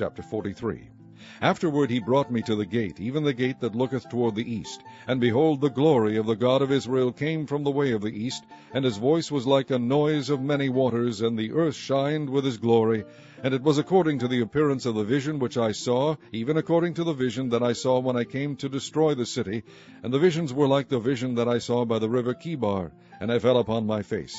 Chapter 43. Afterward he brought me to the gate, even the gate that looketh toward the east. And behold, the glory of the God of Israel came from the way of the east, and his voice was like a noise of many waters, and the earth shined with his glory. And it was according to the appearance of the vision which I saw, even according to the vision that I saw when I came to destroy the city. And the visions were like the vision that I saw by the river Chebar, and I fell upon my face.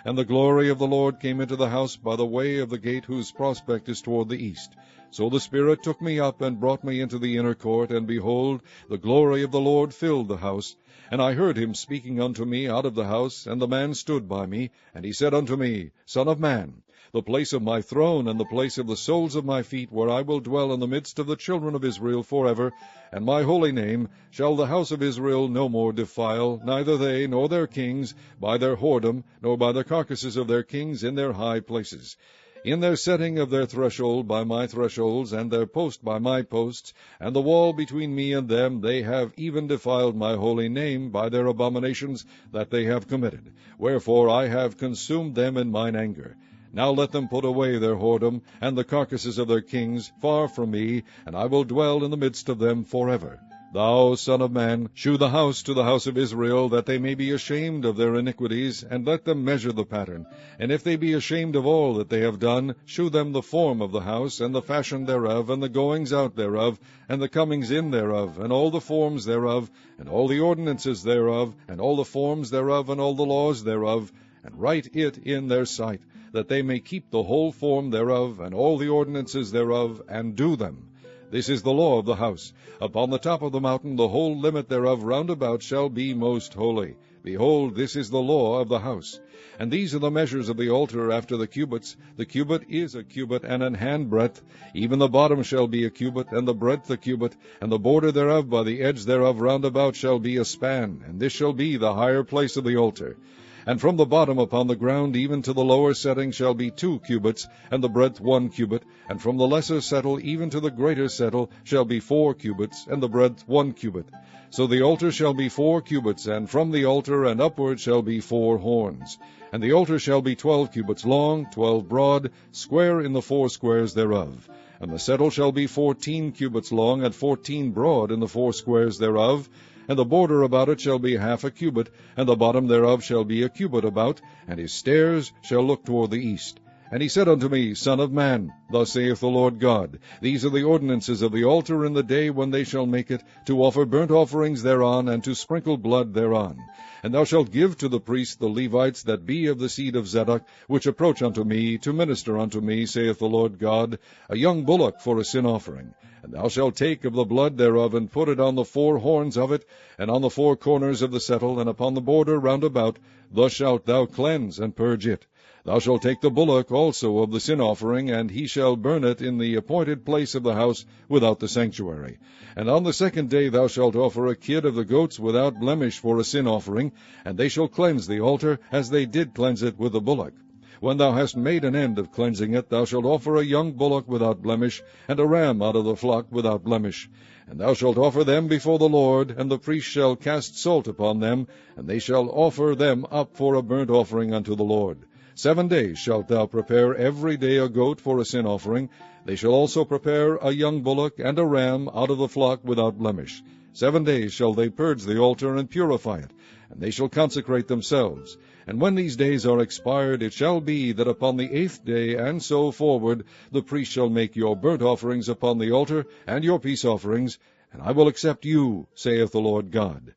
And the glory of the Lord came into the house by the way of the gate whose prospect is toward the east. So the Spirit took me up and brought me into the inner court, and behold, the glory of the Lord filled the house. And I heard him speaking unto me out of the house, and the man stood by me, and he said unto me, Son of man, the place of my throne and the place of the soles of my feet, where I will dwell in the midst of the children of Israel forever, and my holy name shall the house of Israel no more defile, neither they nor their kings, by their whoredom, nor by the carcasses of their kings in their high places. In their setting of their threshold by my thresholds, and their post by my posts, and the wall between me and them, they have even defiled my holy name by their abominations that they have committed. Wherefore I have consumed them in mine anger. Now let them put away their whoredom, and the carcasses of their kings, far from me, and I will dwell in the midst of them forever. Thou, son of man, shew the house to the house of Israel, that they may be ashamed of their iniquities, and let them measure the pattern. And if they be ashamed of all that they have done, shew them the form of the house, and the fashion thereof, and the goings out thereof, and the comings in thereof, and all the forms thereof, and all the ordinances thereof, and all the forms thereof, and all the laws thereof, and write it in their sight, that they may keep the whole form thereof, and all the ordinances thereof, and do them. This is the law of the house. Upon the top of the mountain the whole limit thereof round about shall be most holy. Behold, this is the law of the house. And these are the measures of the altar after the cubits. The cubit is a cubit and an handbreadth. Even the bottom shall be a cubit, and the breadth a cubit, and the border thereof by the edge thereof round about shall be a span. And this shall be the higher place of the altar. And from the bottom upon the ground even to the lower setting shall be 2 cubits, and the breadth 1 cubit. And from the lesser settle even to the greater settle shall be 4 cubits, and the breadth 1 cubit. So the altar shall be 4 cubits, and from the altar and upward shall be 4 horns. And the altar shall be 12 cubits long, 12 broad, square in the 4 squares thereof. And the settle shall be 14 cubits long, and 14 broad in the 4 squares thereof. And the border about it shall be 1/2 a cubit, and the bottom thereof shall be a cubit about, and his stairs shall look toward the east. And he said unto me, Son of man, thus saith the Lord God, These are the ordinances of the altar in the day when they shall make it, to offer burnt offerings thereon, and to sprinkle blood thereon. And thou shalt give to the priests the Levites that be of the seed of Zadok, which approach unto me, to minister unto me, saith the Lord God, a young bullock for a sin offering. And thou shalt take of the blood thereof, and put it on the 4 horns of it, and on the 4 corners of the settle, and upon the border round about. Thus shalt thou cleanse and purge it. Thou shalt take the bullock also of the sin offering, and he shall burn it in the appointed place of the house without the sanctuary. And on the 2nd day thou shalt offer a kid of the goats without blemish for a sin offering, and they shall cleanse the altar, as they did cleanse it with the bullock. When thou hast made an end of cleansing it, thou shalt offer a young bullock without blemish, and a ram out of the flock without blemish. And thou shalt offer them before the Lord, and the priest shall cast salt upon them, and they shall offer them up for a burnt offering unto the Lord. 7 days shalt thou prepare every day a goat for a sin offering. They shall also prepare a young bullock and a ram out of the flock without blemish. 7 days shall they purge the altar and purify it, and they shall consecrate themselves. And when these days are expired, it shall be that upon the 8th day and so forward the priest shall make your burnt offerings upon the altar, and your peace offerings, and I will accept you, saith the Lord God.